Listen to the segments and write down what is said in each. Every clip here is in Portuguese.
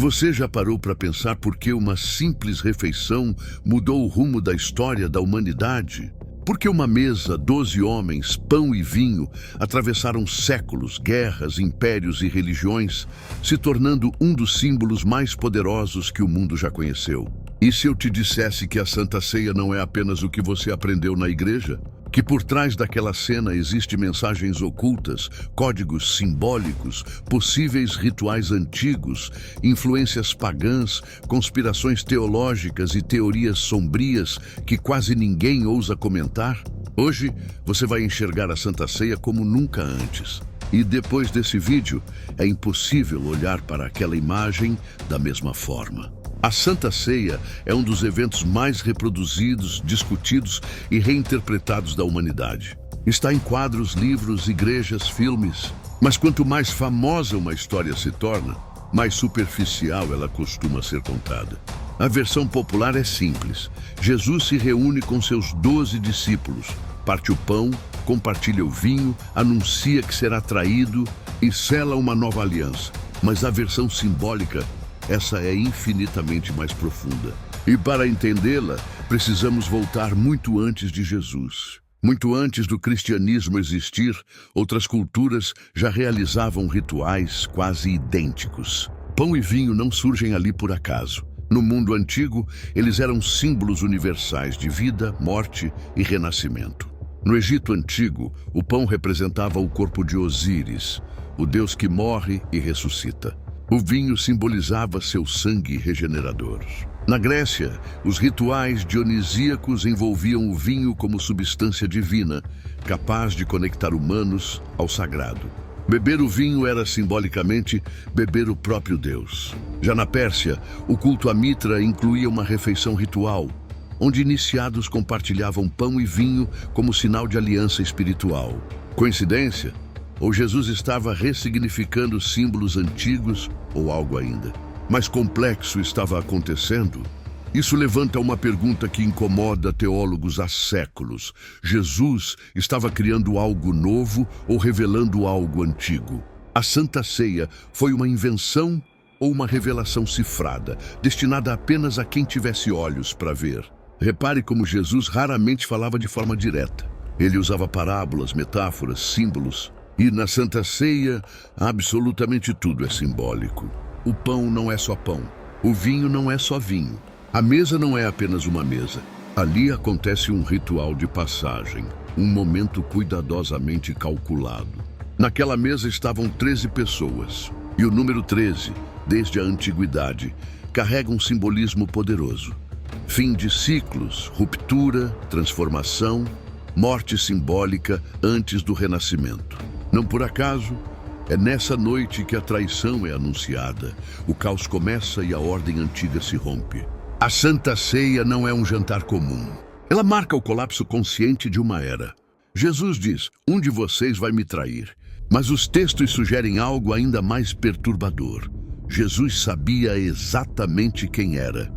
Você já parou para pensar por que uma simples refeição mudou o rumo da história da humanidade? Porque uma mesa, 12 homens, pão e vinho, atravessaram séculos, guerras, impérios e religiões, se tornando um dos símbolos mais poderosos que o mundo já conheceu. E se eu te dissesse que a Santa Ceia não é apenas o que você aprendeu na igreja? Que por trás daquela cena existem mensagens ocultas, códigos simbólicos, possíveis rituais antigos, influências pagãs, conspirações teológicas e teorias sombrias que quase ninguém ousa comentar? Hoje, você vai enxergar a Santa Ceia como nunca antes. E depois desse vídeo, é impossível olhar para aquela imagem da mesma forma. A Santa Ceia é um dos eventos mais reproduzidos, discutidos e reinterpretados da humanidade. Está em quadros, livros, igrejas, filmes. Mas quanto mais famosa uma história se torna, mais superficial ela costuma ser contada. A versão popular é simples. Jesus se reúne com seus 12 discípulos, parte o pão, compartilha o vinho, anuncia que será traído e sela uma nova aliança. Mas a versão simbólica, essa é infinitamente mais profunda. E para entendê-la, precisamos voltar muito antes de Jesus. Muito antes do cristianismo existir, outras culturas já realizavam rituais quase idênticos. Pão e vinho não surgem ali por acaso. No mundo antigo, eles eram símbolos universais de vida, morte e renascimento. No Egito Antigo, o pão representava o corpo de Osíris, o deus que morre e ressuscita. O vinho simbolizava seu sangue regenerador. Na Grécia, os rituais dionisíacos envolviam o vinho como substância divina, capaz de conectar humanos ao sagrado. Beber o vinho era simbolicamente beber o próprio Deus. Já na Pérsia, o culto a Mitra incluía uma refeição ritual, onde iniciados compartilhavam pão e vinho como sinal de aliança espiritual. Coincidência? Ou Jesus estava ressignificando símbolos antigos ou algo ainda mais complexo estava acontecendo? Isso levanta uma pergunta que incomoda teólogos há séculos. Jesus estava criando algo novo ou revelando algo antigo? A Santa Ceia foi uma invenção ou uma revelação cifrada, destinada apenas a quem tivesse olhos para ver? Repare como Jesus raramente falava de forma direta. Ele usava parábolas, metáforas, símbolos. E na Santa Ceia, absolutamente tudo é simbólico. O pão não é só pão. O vinho não é só vinho. A mesa não é apenas uma mesa. Ali acontece um ritual de passagem, um momento cuidadosamente calculado. Naquela mesa estavam 13 pessoas. E o número 13, desde a antiguidade, carrega um simbolismo poderoso. Fim de ciclos, ruptura, transformação, morte simbólica antes do renascimento. Não por acaso, é nessa noite que a traição é anunciada, o caos começa e a ordem antiga se rompe. A Santa Ceia não é um jantar comum. Ela marca o colapso consciente de uma era. Jesus diz: um de vocês vai me trair. Mas os textos sugerem algo ainda mais perturbador. Jesus sabia exatamente quem era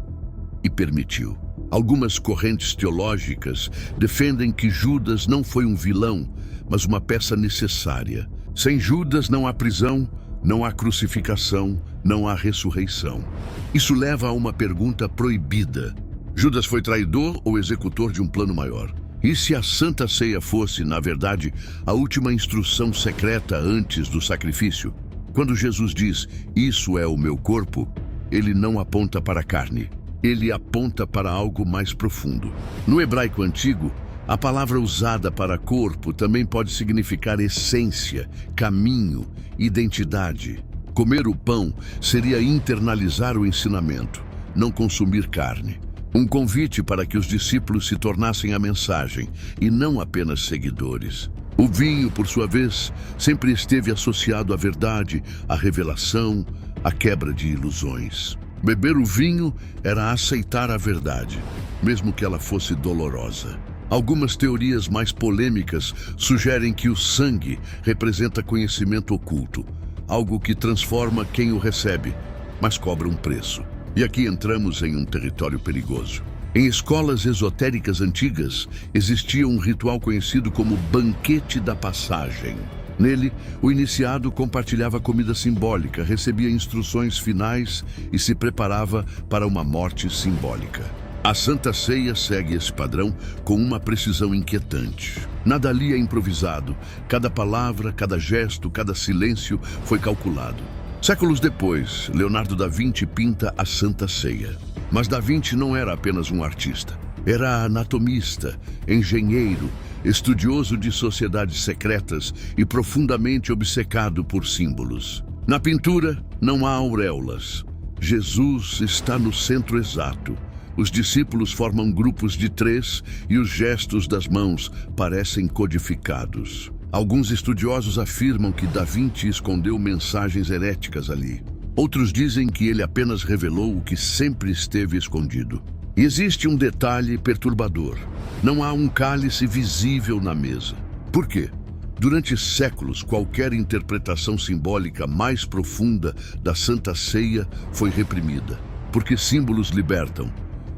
e permitiu. Algumas correntes teológicas defendem que Judas não foi um vilão, mas uma peça necessária. Sem Judas não há prisão, não há crucificação, não há ressurreição. Isso leva a uma pergunta proibida. Judas foi traidor ou executor de um plano maior? E se a Santa Ceia fosse, na verdade, a última instrução secreta antes do sacrifício? Quando Jesus diz, isso é o meu corpo, ele não aponta para a carne. Ele aponta para algo mais profundo. No hebraico antigo, a palavra usada para corpo também pode significar essência, caminho, identidade. Comer o pão seria internalizar o ensinamento, não consumir carne. Um convite para que os discípulos se tornassem a mensagem e não apenas seguidores. O vinho, por sua vez, sempre esteve associado à verdade, à revelação, à quebra de ilusões. Beber o vinho era aceitar a verdade, mesmo que ela fosse dolorosa. Algumas teorias mais polêmicas sugerem que o sangue representa conhecimento oculto, algo que transforma quem o recebe, mas cobra um preço. E aqui entramos em um território perigoso. Em escolas esotéricas antigas, existia um ritual conhecido como banquete da passagem. Nele, o iniciado compartilhava comida simbólica, recebia instruções finais e se preparava para uma morte simbólica. A Santa Ceia segue esse padrão com uma precisão inquietante. Nada ali é improvisado. Cada palavra, cada gesto, cada silêncio foi calculado. Séculos depois, Leonardo da Vinci pinta a Santa Ceia. Mas da Vinci não era apenas um artista. Era anatomista, engenheiro, estudioso de sociedades secretas e profundamente obcecado por símbolos. Na pintura, não há auréolas. Jesus está no centro exato. Os discípulos formam grupos de 3 e os gestos das mãos parecem codificados. Alguns estudiosos afirmam que Da Vinci escondeu mensagens heréticas ali. Outros dizem que ele apenas revelou o que sempre esteve escondido. E existe um detalhe perturbador. Não há um cálice visível na mesa. Por quê? Durante séculos, qualquer interpretação simbólica mais profunda da Santa Ceia foi reprimida. Porque símbolos libertam.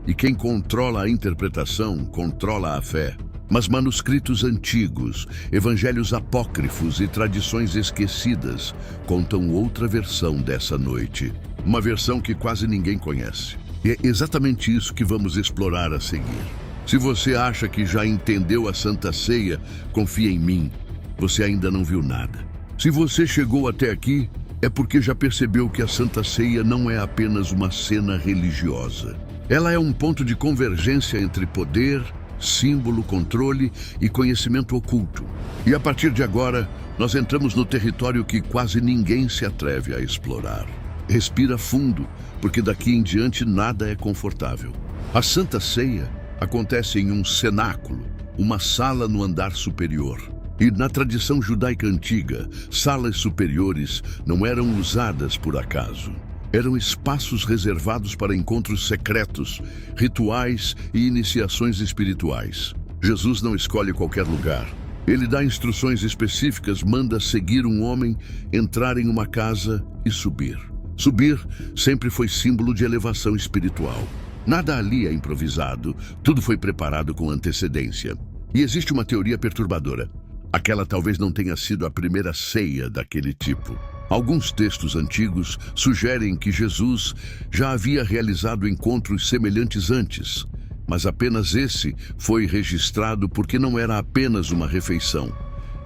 E quem controla a interpretação, controla a fé. Mas manuscritos antigos, evangelhos apócrifos e tradições esquecidas contam outra versão dessa noite. Uma versão que quase ninguém conhece. E é exatamente isso que vamos explorar a seguir. Se você acha que já entendeu a Santa Ceia, confia em mim. Você ainda não viu nada. Se você chegou até aqui, é porque já percebeu que a Santa Ceia não é apenas uma cena religiosa. Ela é um ponto de convergência entre poder, símbolo, controle e conhecimento oculto. E a partir de agora, nós entramos no território que quase ninguém se atreve a explorar. Respira fundo, porque daqui em diante nada é confortável. A Santa Ceia acontece em um cenáculo, uma sala no andar superior. E na tradição judaica antiga, salas superiores não eram usadas por acaso. Eram espaços reservados para encontros secretos, rituais e iniciações espirituais. Jesus não escolhe qualquer lugar. Ele dá instruções específicas, manda seguir um homem, entrar em uma casa e subir. Subir sempre foi símbolo de elevação espiritual. Nada ali é improvisado, tudo foi preparado com antecedência. E existe uma teoria perturbadora. Aquela talvez não tenha sido a primeira ceia daquele tipo. Alguns textos antigos sugerem que Jesus já havia realizado encontros semelhantes antes, mas apenas esse foi registrado porque não era apenas uma refeição,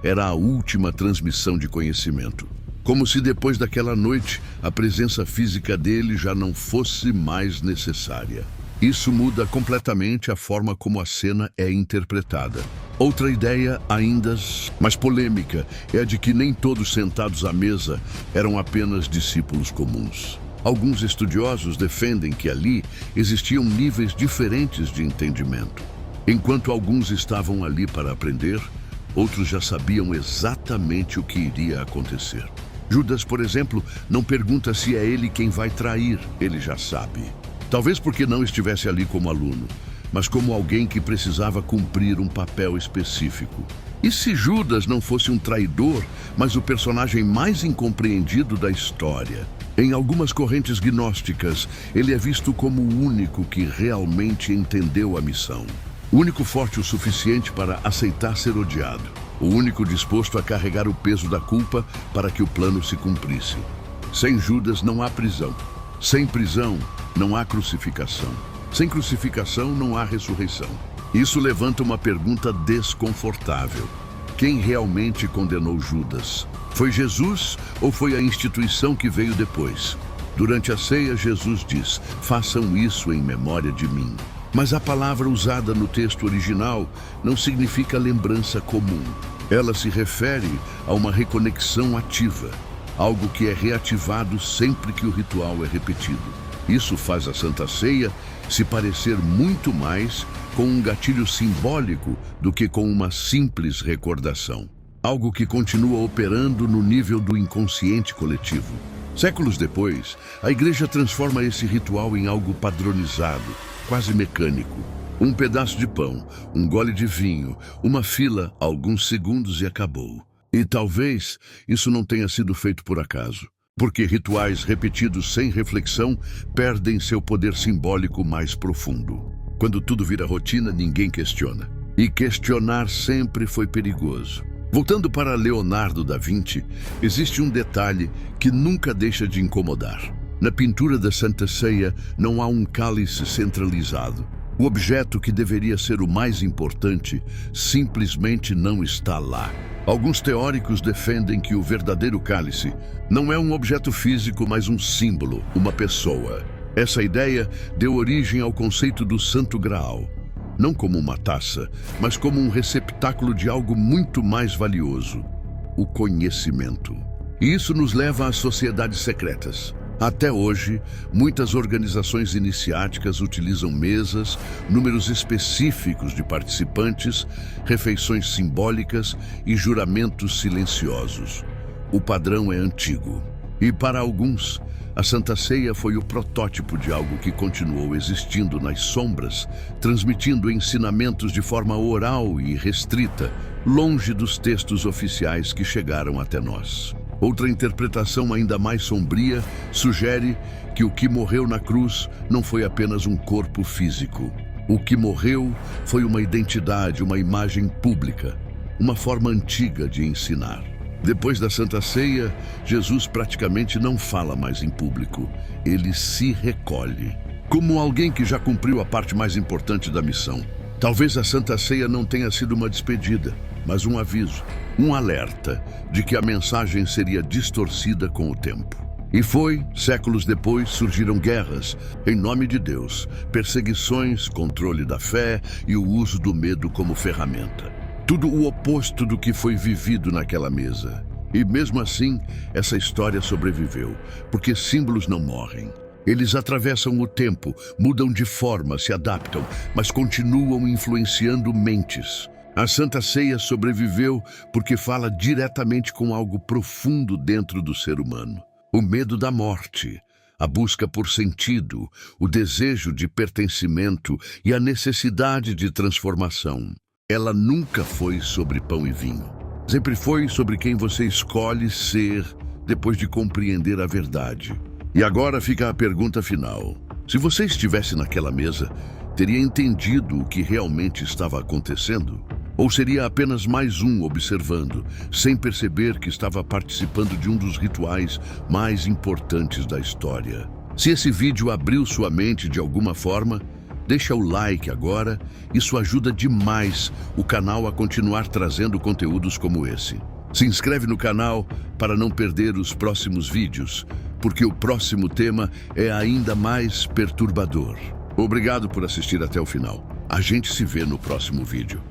era a última transmissão de conhecimento. Como se depois daquela noite a presença física dele já não fosse mais necessária. Isso muda completamente a forma como a cena é interpretada. Outra ideia, ainda mais polêmica, é a de que nem todos sentados à mesa eram apenas discípulos comuns. Alguns estudiosos defendem que ali existiam níveis diferentes de entendimento. Enquanto alguns estavam ali para aprender, outros já sabiam exatamente o que iria acontecer. Judas, por exemplo, não pergunta se é ele quem vai trair, ele já sabe. Talvez porque não estivesse ali como aluno, mas como alguém que precisava cumprir um papel específico. E se Judas não fosse um traidor, mas o personagem mais incompreendido da história? Em algumas correntes gnósticas, ele é visto como o único que realmente entendeu a missão. O único forte o suficiente para aceitar ser odiado. O único disposto a carregar o peso da culpa para que o plano se cumprisse. Sem Judas não há prisão. Sem prisão, não há crucificação. Sem crucificação, não há ressurreição. Isso levanta uma pergunta desconfortável. Quem realmente condenou Judas? Foi Jesus ou foi a instituição que veio depois? Durante a ceia, Jesus diz: façam isso em memória de mim. Mas a palavra usada no texto original não significa lembrança comum. Ela se refere a uma reconexão ativa, algo que é reativado sempre que o ritual é repetido. Isso faz a Santa Ceia se parecer muito mais com um gatilho simbólico do que com uma simples recordação. Algo que continua operando no nível do inconsciente coletivo. Séculos depois, a Igreja transforma esse ritual em algo padronizado, quase mecânico. Um pedaço de pão, um gole de vinho, uma fila, alguns segundos e acabou. E talvez isso não tenha sido feito por acaso, porque rituais repetidos sem reflexão perdem seu poder simbólico mais profundo. Quando tudo vira rotina, ninguém questiona. E questionar sempre foi perigoso. Voltando para Leonardo da Vinci, existe um detalhe que nunca deixa de incomodar. Na pintura da Santa Ceia não há um cálice centralizado. O objeto que deveria ser o mais importante simplesmente não está lá. Alguns teóricos defendem que o verdadeiro cálice não é um objeto físico, mas um símbolo, uma pessoa. Essa ideia deu origem ao conceito do Santo Graal, não como uma taça, mas como um receptáculo de algo muito mais valioso, o conhecimento. E isso nos leva às sociedades secretas. Até hoje, muitas organizações iniciáticas utilizam mesas, números específicos de participantes, refeições simbólicas e juramentos silenciosos. O padrão é antigo. E para alguns, a Santa Ceia foi o protótipo de algo que continuou existindo nas sombras, transmitindo ensinamentos de forma oral e restrita, longe dos textos oficiais que chegaram até nós. Outra interpretação ainda mais sombria sugere que o que morreu na cruz não foi apenas um corpo físico. O que morreu foi uma identidade, uma imagem pública, uma forma antiga de ensinar. Depois da Santa Ceia, Jesus praticamente não fala mais em público. Ele se recolhe, como alguém que já cumpriu a parte mais importante da missão. Talvez a Santa Ceia não tenha sido uma despedida, mas um aviso, um alerta de que a mensagem seria distorcida com o tempo. E séculos depois, surgiram guerras em nome de Deus, perseguições, controle da fé e o uso do medo como ferramenta. Tudo o oposto do que foi vivido naquela mesa. E mesmo assim, essa história sobreviveu, porque símbolos não morrem. Eles atravessam o tempo, mudam de forma, se adaptam, mas continuam influenciando mentes. A Santa Ceia sobreviveu porque fala diretamente com algo profundo dentro do ser humano. O medo da morte, a busca por sentido, o desejo de pertencimento e a necessidade de transformação. Ela nunca foi sobre pão e vinho. Sempre foi sobre quem você escolhe ser depois de compreender a verdade. E agora fica a pergunta final. Se você estivesse naquela mesa, teria entendido o que realmente estava acontecendo? Ou seria apenas mais um observando, sem perceber que estava participando de um dos rituais mais importantes da história? Se esse vídeo abriu sua mente de alguma forma, deixa o like agora, isso ajuda demais o canal a continuar trazendo conteúdos como esse. Se inscreve no canal para não perder os próximos vídeos, porque o próximo tema é ainda mais perturbador. Obrigado por assistir até o final. A gente se vê no próximo vídeo.